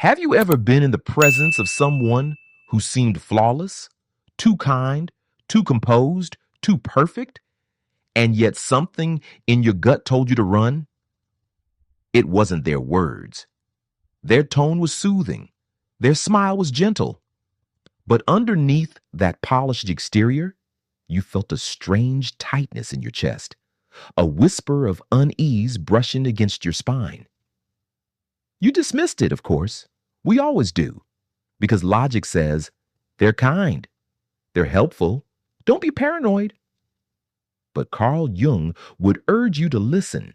Have you ever been in the presence of someone who seemed flawless, too kind, too composed, too perfect, and yet something in your gut told you to run? It wasn't their words. Their tone was soothing. Their smile was gentle. But underneath that polished exterior, you felt a strange tightness in your chest, a whisper of unease brushing against your spine. You dismissed it, of course. We always do, because logic says they're kind, they're helpful, don't be paranoid. But Carl Jung would urge you to listen.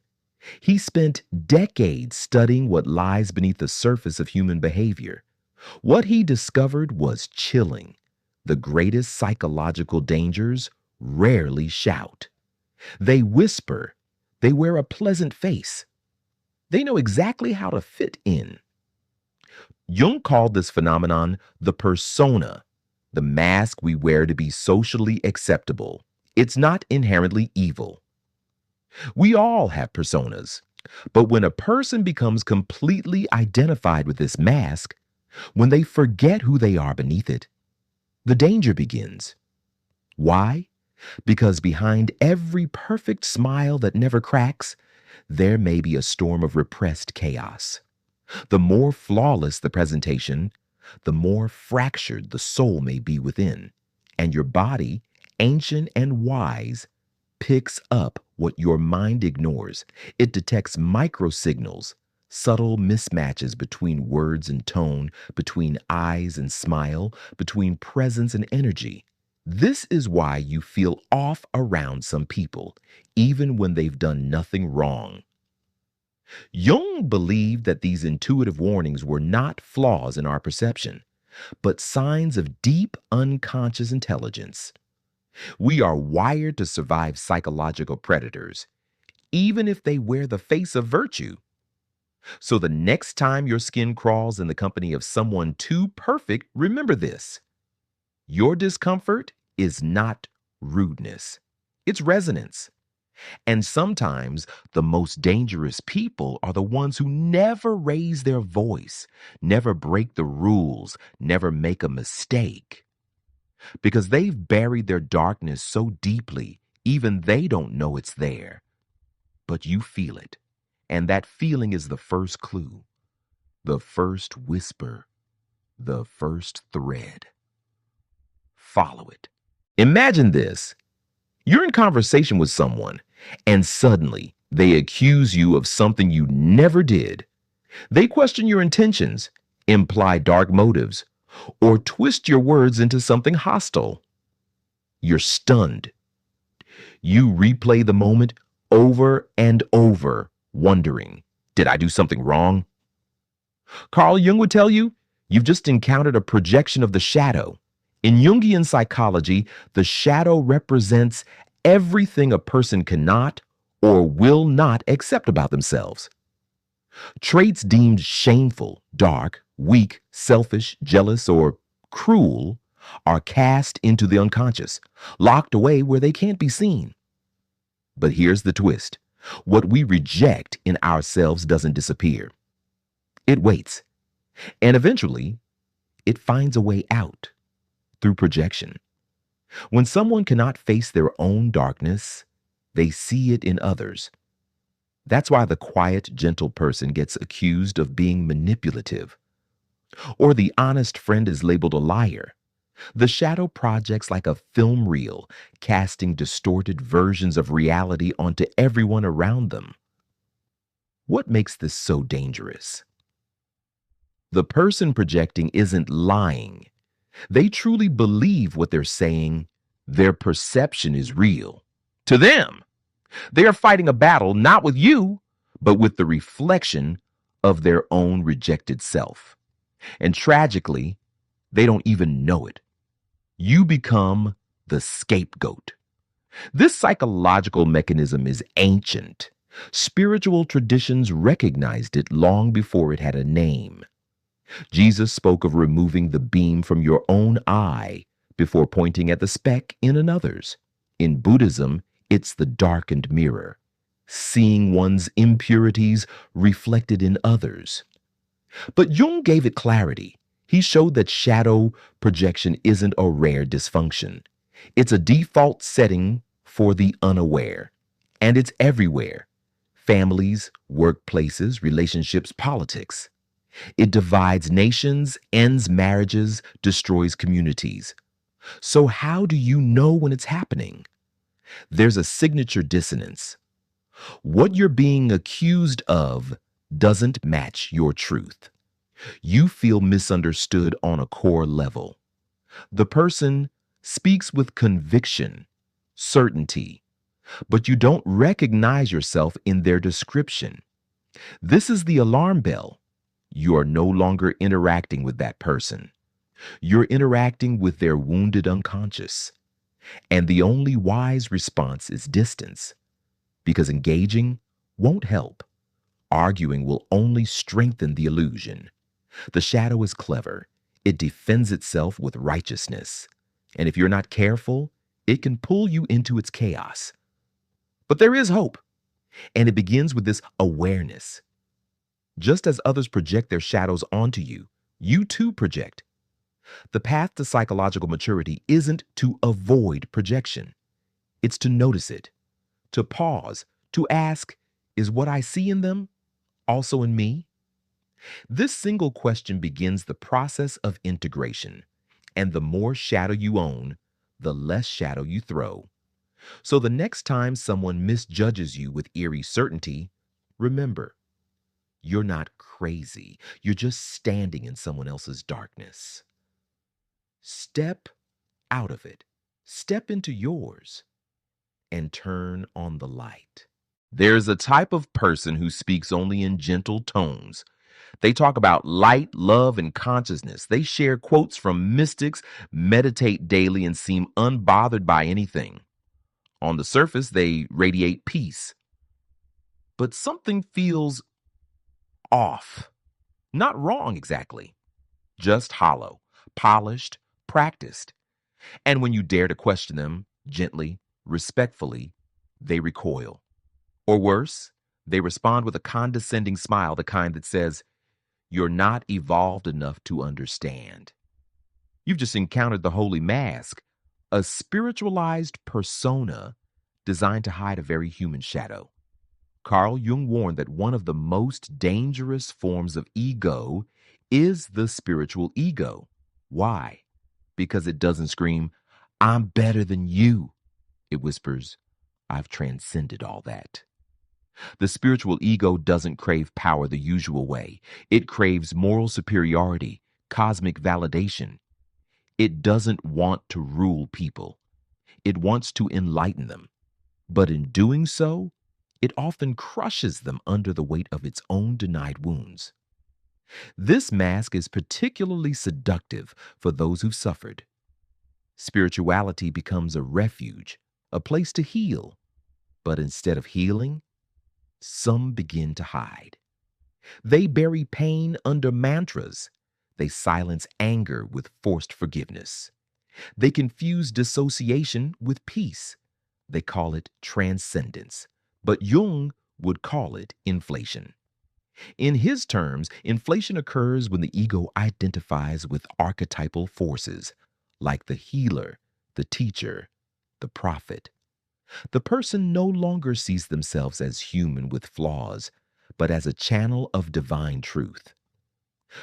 He spent decades studying what lies beneath the surface of human behavior. What he discovered was chilling. The greatest psychological dangers rarely shout. They whisper. They wear a pleasant face. They know exactly how to fit in. Jung called this phenomenon the persona, the mask we wear to be socially acceptable. It's not inherently evil. We all have personas, but when a person becomes completely identified with this mask, when they forget who they are beneath it, the danger begins. Why? Because behind every perfect smile that never cracks, there may be a storm of repressed chaos. The more flawless the presentation, the more fractured the soul may be within, and your body, ancient and wise, picks up what your mind ignores. It detects microsignals, subtle mismatches between words and tone, between eyes and smile, between presence and energy. This is why you feel off around some people, even when they've done nothing wrong. Jung believed that these intuitive warnings were not flaws in our perception, but signs of deep unconscious intelligence. We are wired to survive psychological predators, even if they wear the face of virtue. So the next time your skin crawls in the company of someone too perfect, remember this. Your discomfort is not rudeness. It's resonance. And sometimes the most dangerous people are the ones who never raise their voice, never break the rules, never make a mistake. Because they've buried their darkness so deeply, even they don't know it's there. But you feel it. And that feeling is the first clue, the first whisper, the first thread. Follow it. Imagine this. You're in conversation with someone, and suddenly they accuse you of something you never did. They question your intentions, imply dark motives, or twist your words into something hostile. You're stunned. You replay the moment over and over, wondering, did I do something wrong? Carl Jung would tell you, you've just encountered a projection of the shadow. In Jungian psychology, the shadow represents everything a person cannot or will not accept about themselves. Traits deemed shameful, dark, weak, selfish, jealous, or cruel are cast into the unconscious, locked away where they can't be seen. But here's the twist. What we reject in ourselves doesn't disappear. It waits. And eventually, it finds a way out through projection. When someone cannot face their own darkness, they see it in others. That's why the quiet, gentle person gets accused of being manipulative. Or the honest friend is labeled a liar. The shadow projects like a film reel, casting distorted versions of reality onto everyone around them. What makes this so dangerous? The person projecting isn't lying. They truly believe what they're saying. Their perception is real. To them, they are fighting a battle not with you, but with the reflection of their own rejected self. And tragically, they don't even know it. You become the scapegoat. This psychological mechanism is ancient. Spiritual traditions recognized it long before it had a name. Jesus spoke of removing the beam from your own eye before pointing at the speck in another's. In Buddhism, it's the darkened mirror, seeing one's impurities reflected in others. But Jung gave it clarity. He showed that shadow projection isn't a rare dysfunction. It's a default setting for the unaware, and it's everywhere. Families, workplaces, relationships, politics. It divides nations, ends marriages, destroys communities. So, how do you know when it's happening? There's a signature dissonance. What you're being accused of doesn't match your truth. You feel misunderstood on a core level. The person speaks with conviction, certainty, but you don't recognize yourself in their description. This is the alarm bell. You are no longer interacting with that person. You're interacting with their wounded unconscious. And the only wise response is distance, because engaging won't help. Arguing will only strengthen the illusion. The shadow is clever. It defends itself with righteousness. And if you're not careful, it can pull you into its chaos. But there is hope, and it begins with this awareness. Just as others project their shadows onto you, you too project. The path to psychological maturity isn't to avoid projection. It's to notice it, to pause, to ask, is what I see in them also in me? This single question begins the process of integration. And the more shadow you own, the less shadow you throw. So the next time someone misjudges you with eerie certainty, remember, you're not crazy. You're just standing in someone else's darkness. Step out of it. Step into yours and turn on the light. There's a type of person who speaks only in gentle tones. They talk about light, love, and consciousness. They share quotes from mystics, meditate daily, and seem unbothered by anything. On the surface, they radiate peace. But something feels off. Not wrong exactly, just hollow, polished, practiced. And when you dare to question them gently, respectfully, they recoil. Or worse, they respond with a condescending smile, the kind that says, "You're not evolved enough to understand." You've just encountered the holy mask, a spiritualized persona designed to hide a very human shadow. Carl Jung warned that one of the most dangerous forms of ego is the spiritual ego. Why? Because it doesn't scream, "I'm better than you." It whispers, "I've transcended all that." The spiritual ego doesn't crave power the usual way. It craves moral superiority, cosmic validation. It doesn't want to rule people. It wants to enlighten them. But in doing so, it often crushes them under the weight of its own denied wounds. This mask is particularly seductive for those who've suffered. Spirituality becomes a refuge, a place to heal. But instead of healing, some begin to hide. They bury pain under mantras. They silence anger with forced forgiveness. They confuse dissociation with peace. They call it transcendence. But Jung would call it inflation. In his terms, inflation occurs when the ego identifies with archetypal forces, like the healer, the teacher, the prophet. The person no longer sees themselves as human with flaws, but as a channel of divine truth.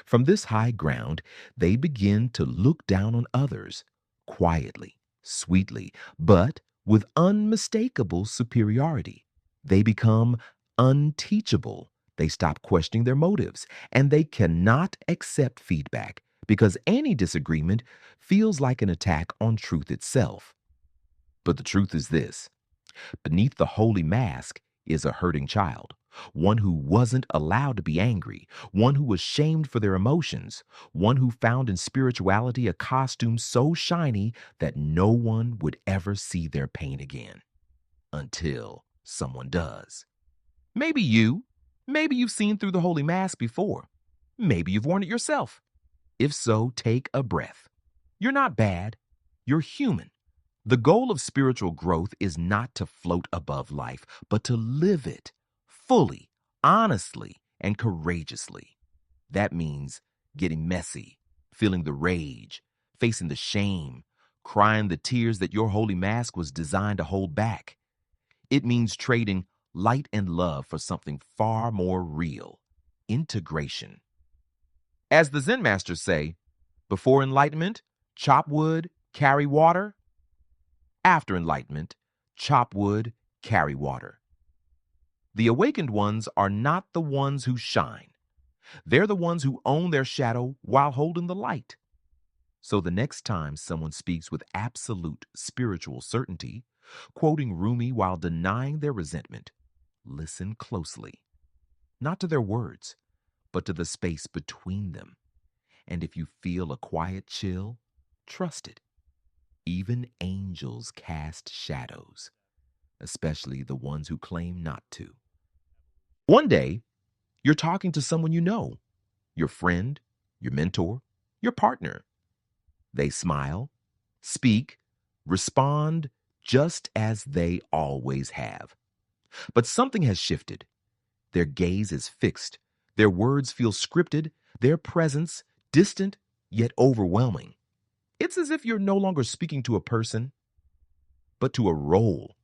From this high ground, they begin to look down on others, quietly, sweetly, but with unmistakable superiority. They become unteachable. They stop questioning their motives, and they cannot accept feedback because any disagreement feels like an attack on truth itself. But the truth is this: beneath the holy mask is a hurting child, one who wasn't allowed to be angry, one who was shamed for their emotions, one who found in spirituality a costume so shiny that no one would ever see their pain again. Until someone does. Maybe you. Maybe you've seen through the holy mask before. Maybe you've worn it yourself. If so, take a breath. You're not bad. You're human. The goal of spiritual growth is not to float above life, but to live it fully, honestly, and courageously. That means getting messy, feeling the rage, facing the shame, crying the tears that your holy mask was designed to hold back. It means trading light and love for something far more real: integration. As the Zen masters say, before enlightenment, chop wood, carry water. After enlightenment, chop wood, carry water. The awakened ones are not the ones who shine. They're the ones who own their shadow while holding the light. So the next time someone speaks with absolute spiritual certainty, quoting Rumi while denying their resentment, listen closely. Not to their words, but to the space between them. And if you feel a quiet chill, trust it. Even angels cast shadows, especially the ones who claim not to. One day, you're talking to someone you know, your friend, your mentor, your partner. They smile, speak, respond just as they always have. But something has shifted. Their gaze is fixed. Their words feel scripted. Their presence distant yet overwhelming. It's as if you're no longer speaking to a person, but to a role.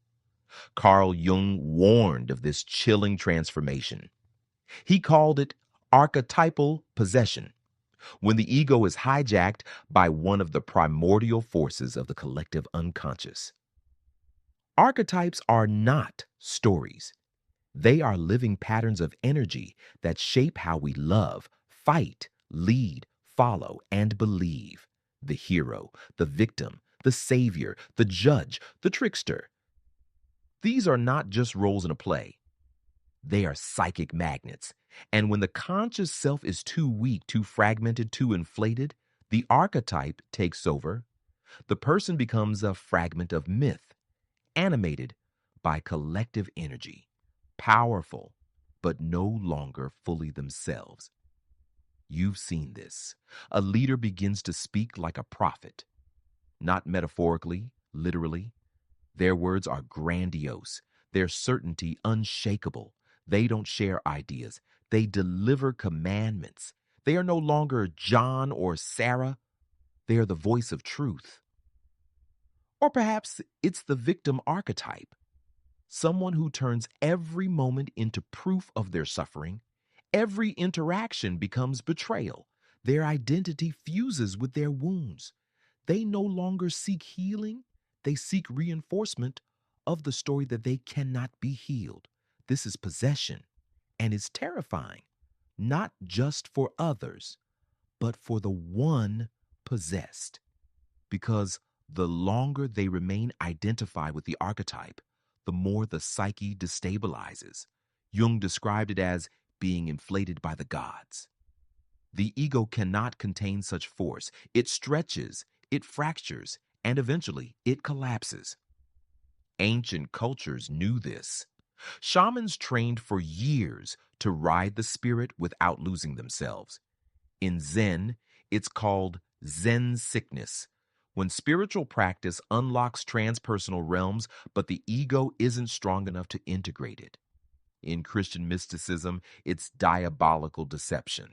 Carl Jung warned of this chilling transformation. He called it archetypal possession, when the ego is hijacked by one of the primordial forces of the collective unconscious. Archetypes are not stories. They are living patterns of energy that shape how we love, fight, lead, follow, and believe. The hero, the victim, the savior, the judge, the trickster. These are not just roles in a play. They are psychic magnets. And when the conscious self is too weak, too fragmented, too inflated, the archetype takes over. The person becomes a fragment of myth, animated by collective energy, powerful, but no longer fully themselves. You've seen this. A leader begins to speak like a prophet, not metaphorically, literally. Their words are grandiose, their certainty unshakable. They don't share ideas. They deliver commandments. They are no longer John or Sarah. They are the voice of truth. Or perhaps it's the victim archetype, someone who turns every moment into proof of their suffering. Every interaction becomes betrayal. Their identity fuses with their wounds. They no longer seek healing. They seek reinforcement of the story that they cannot be healed. This is possession, and it's terrifying, not just for others, but for the one possessed. Because the longer they remain identified with the archetype, the more the psyche destabilizes. Jung described it as being inflated by the gods. The ego cannot contain such force. It stretches, it fractures, and eventually it collapses. Ancient cultures knew this. Shamans trained for years to ride the spirit without losing themselves. In Zen, it's called Zen sickness, when spiritual practice unlocks transpersonal realms, but the ego isn't strong enough to integrate it. In Christian mysticism, it's diabolical deception,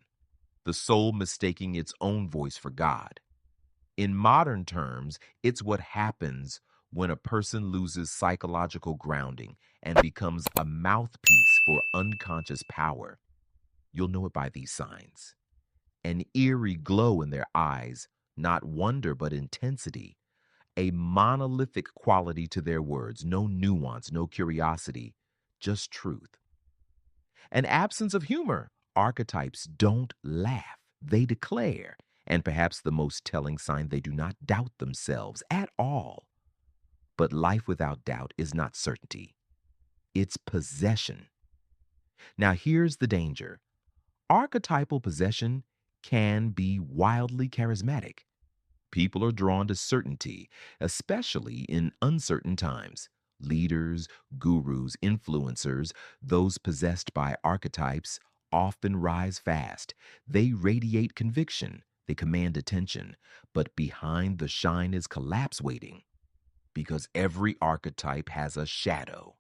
the soul mistaking its own voice for God. In modern terms, it's what happens when a person loses psychological grounding and becomes a mouthpiece for unconscious power. You'll know it by these signs: an eerie glow in their eyes, not wonder but intensity, a monolithic quality to their words, no nuance, no curiosity, just truth. An absence of humor. Archetypes don't laugh, they declare. And perhaps the most telling sign, they do not doubt themselves at all. But life without doubt is not certainty, it's possession. Now here's the danger. Archetypal possession can be wildly charismatic. People are drawn to certainty, especially in uncertain times. Leaders, gurus, influencers, those possessed by archetypes often rise fast. They radiate conviction, they command attention, but behind the shine is collapse waiting. Because every archetype has a shadow.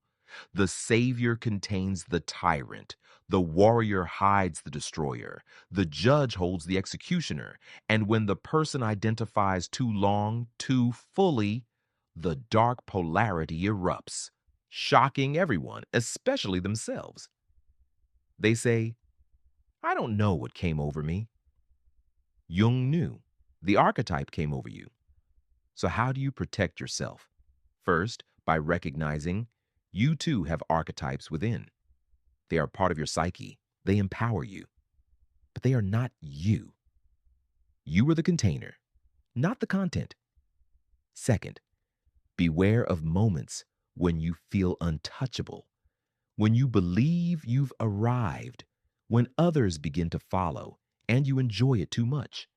The savior contains the tyrant. The warrior hides the destroyer. The judge holds the executioner. And when the person identifies too long, too fully, the dark polarity erupts, shocking everyone, especially themselves. They say, I don't know what came over me. Jung knew. The archetype came over you. So how do you protect yourself? First, by recognizing you too have archetypes within. They are part of your psyche. They empower you, but they are not you. You are the container, not the content. Second, beware of moments when you feel untouchable, when you believe you've arrived, when others begin to follow and you enjoy it too much.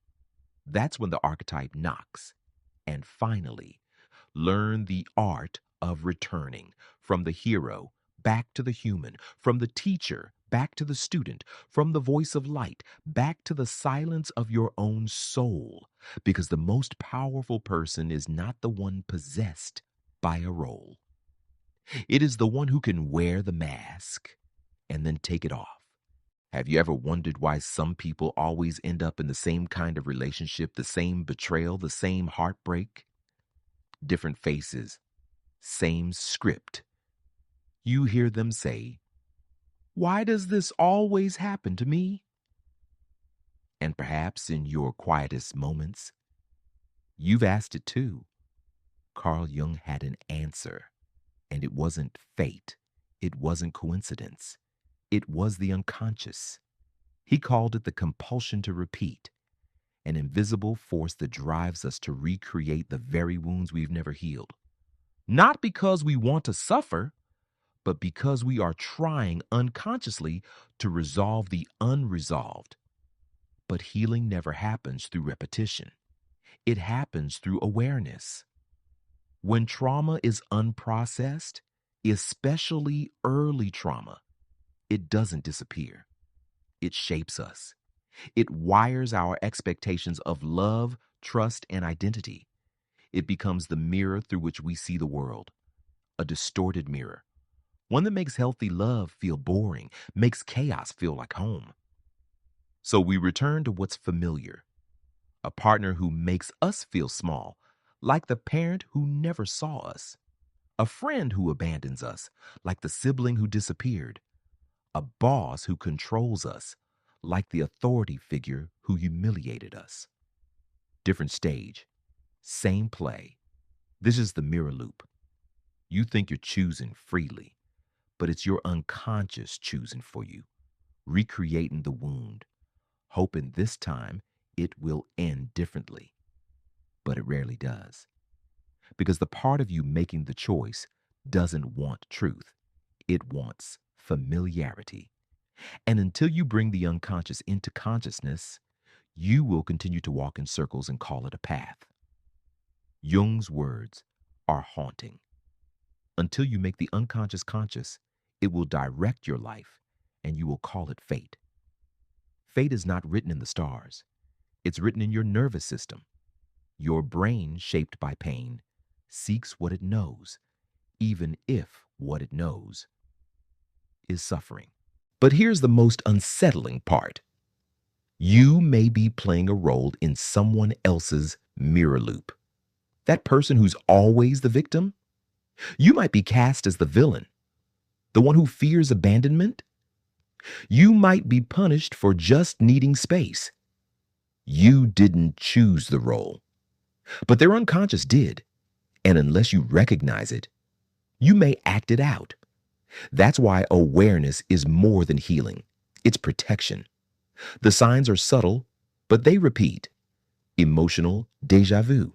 That's when the archetype knocks. And finally, learn the art of returning from the hero back to the human, from the teacher back to the student, from the voice of light back to the silence of your own soul. Because the most powerful person is not the one possessed by a role. It is the one who can wear the mask and then take it off. Have you ever wondered why some people always end up in the same kind of relationship, the same betrayal, the same heartbreak? Different faces, same script. You hear them say, why does this always happen to me? And perhaps in your quietest moments, you've asked it too. Carl Jung had an answer, and it wasn't fate. It wasn't coincidence. It was the unconscious. He called it the compulsion to repeat, an invisible force that drives us to recreate the very wounds we've never healed. Not because we want to suffer, but because we are trying unconsciously to resolve the unresolved. But healing never happens through repetition. It happens through awareness. When trauma is unprocessed, especially early trauma, it doesn't disappear. It shapes us. It wires our expectations of love, trust, and identity. It becomes the mirror through which we see the world, a distorted mirror, one that makes healthy love feel boring, makes chaos feel like home. So we return to what's familiar, a partner who makes us feel small, like the parent who never saw us, a friend who abandons us, like the sibling who disappeared, a boss who controls us, like the authority figure who humiliated us. Different stage, same play. This is the mirror loop. You think you're choosing freely, but it's your unconscious choosing for you, recreating the wound, hoping this time it will end differently. But it rarely does. Because the part of you making the choice doesn't want truth. It wants familiarity. And until you bring the unconscious into consciousness, you will continue to walk in circles and call it a path. Jung's words are haunting. Until you make the unconscious conscious, it will direct your life, and you will call it fate. Fate is not written in the stars. It's written in your nervous system. Your brain, shaped by pain, seeks what it knows, even if what it knows is suffering. But here's the most unsettling part. You may be playing a role in someone else's mirror loop. That person who's always the victim, you might be cast as the villain, the one who fears abandonment. You might be punished for just needing space. You didn't choose the role, but their unconscious did. And unless you recognize it, you may act it out. That's why awareness is more than healing. It's protection. The signs are subtle, but they repeat. Emotional déjà vu.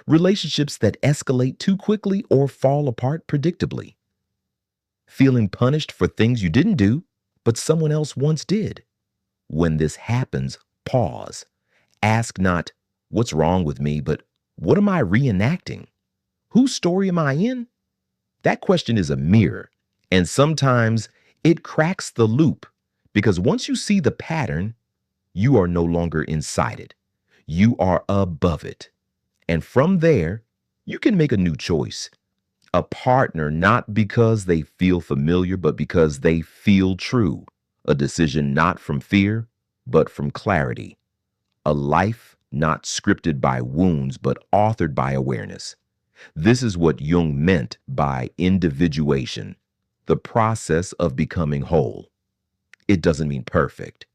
Relationships that escalate too quickly or fall apart predictably. Feeling punished for things you didn't do, but someone else once did. When this happens, pause. Ask not, what's wrong with me, but what am I reenacting? Whose story am I in? That question is a mirror, and sometimes it cracks the loop, because once you see the pattern, you are no longer inside it. You are above it. And from there, you can make a new choice, A partner not because they feel familiar, but because they feel true. A decision not from fear, but from clarity. A life not scripted by wounds, but authored by awareness. This is what Jung meant by individuation, the process of becoming whole. It doesn't mean perfect.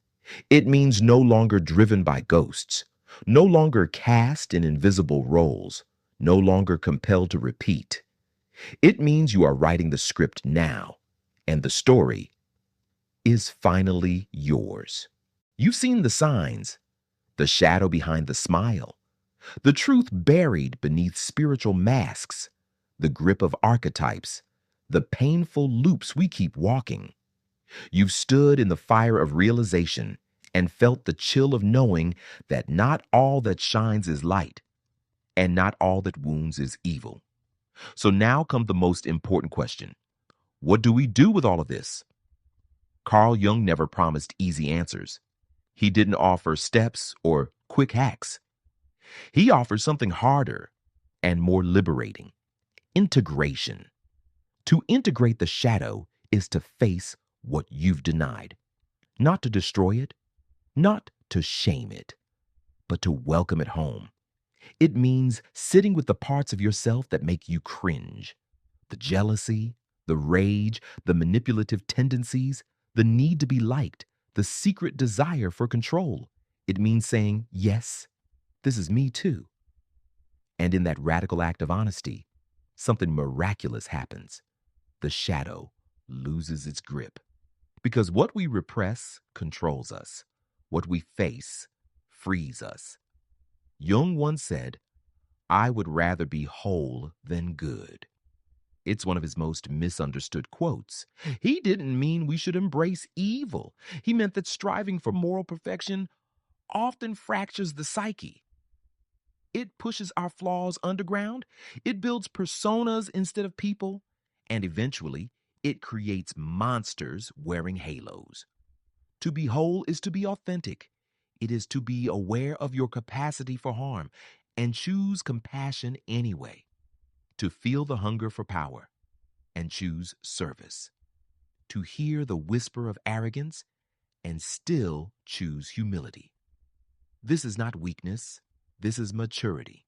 It means no longer driven by ghosts, no longer cast in invisible roles, no longer compelled to repeat. It means you are writing the script now, and the story is finally yours. You've seen the signs, the shadow behind the smile, the truth buried beneath spiritual masks, the grip of archetypes, the painful loops we keep walking. You've stood in the fire of realization and felt the chill of knowing that not all that shines is light, and not all that wounds is evil. So now comes the most important question. What do we do with all of this? Carl Jung never promised easy answers. He didn't offer steps or quick hacks. He offers something harder and more liberating: integration. To integrate the shadow is to face what you've denied, not to destroy it, not to shame it, but to welcome it home. It means sitting with the parts of yourself that make you cringe: the jealousy, the rage, the manipulative tendencies, the need to be liked, the secret desire for control. It means saying, yes, this is me too. And in that radical act of honesty, something miraculous happens. The shadow loses its grip. Because what we repress controls us. What we face frees us. Jung once said, I would rather be whole than good. It's one of his most misunderstood quotes. He didn't mean we should embrace evil. He meant that striving for moral perfection often fractures the psyche. It pushes our flaws underground. It builds personas instead of people. And eventually, it creates monsters wearing halos. To be whole is to be authentic. It is to be aware of your capacity for harm and choose compassion anyway. To feel the hunger for power and choose service. To hear the whisper of arrogance and still choose humility. This is not weakness. This is maturity.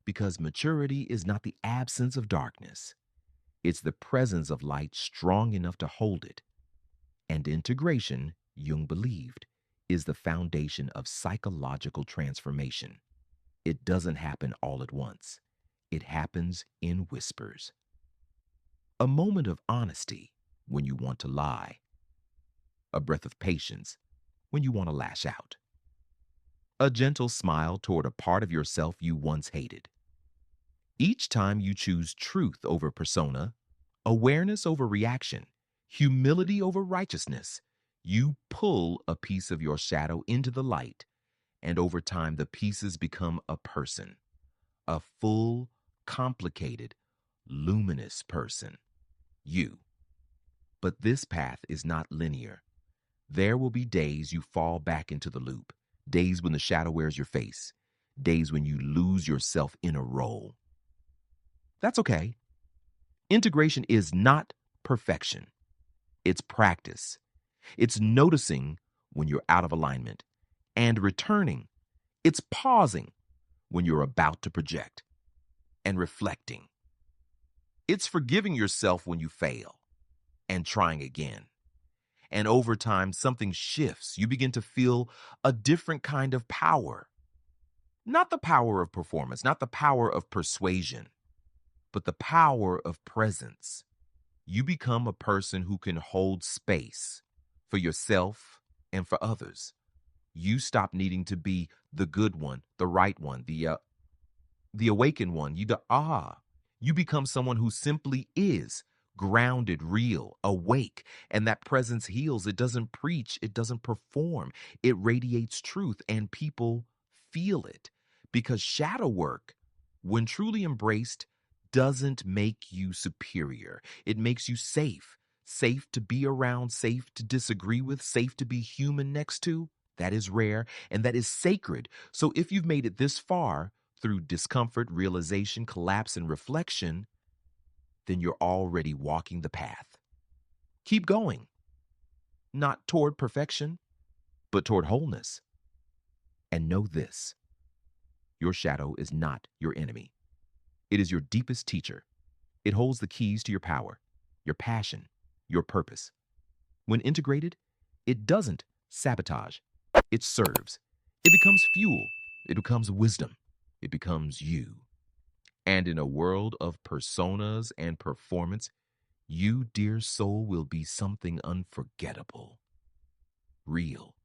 Because maturity is not the absence of darkness. It's the presence of light strong enough to hold it. And integration, Jung believed, is the foundation of psychological transformation. It doesn't happen all at once. It happens in whispers. A moment of honesty when you want to lie. A breath of patience when you want to lash out. A gentle smile toward a part of yourself you once hated. Each time you choose truth over persona, awareness over reaction, humility over righteousness, you pull a piece of your shadow into the light, and over time the pieces become a person, a full, complicated, luminous person, you. But this path is not linear. There will be days you fall back into the loop, days when the shadow wears your face, days when you lose yourself in a role. That's okay. Integration is not perfection. It's practice. It's noticing when you're out of alignment and returning. It's pausing when you're about to project and reflecting. It's forgiving yourself when you fail and trying again. And over time, something shifts. You begin to feel a different kind of power. Not the power of performance, not the power of persuasion, but the power of presence. You become a person who can hold space for yourself and for others. You stop needing to be the good one, the right one, the awakened one. You become someone who simply is grounded, real, awake, and that presence heals. It doesn't preach, it doesn't perform. It radiates truth, and people feel it. Because shadow work, when truly embraced, doesn't make you superior. It makes you safe. Safe to be around, safe to disagree with, safe to be human next to. That is rare and that is sacred. So if you've made it this far through discomfort, realization, collapse, and reflection, then you're already walking the path. Keep going, not toward perfection, but toward wholeness. And know this: your shadow is not your enemy. It is your deepest teacher. It holds the keys to your power, your passion, your purpose. When integrated, it doesn't sabotage, it serves. It becomes fuel, it becomes wisdom, it becomes you. And in a world of personas and performance, you, dear soul, will be something unforgettable, real,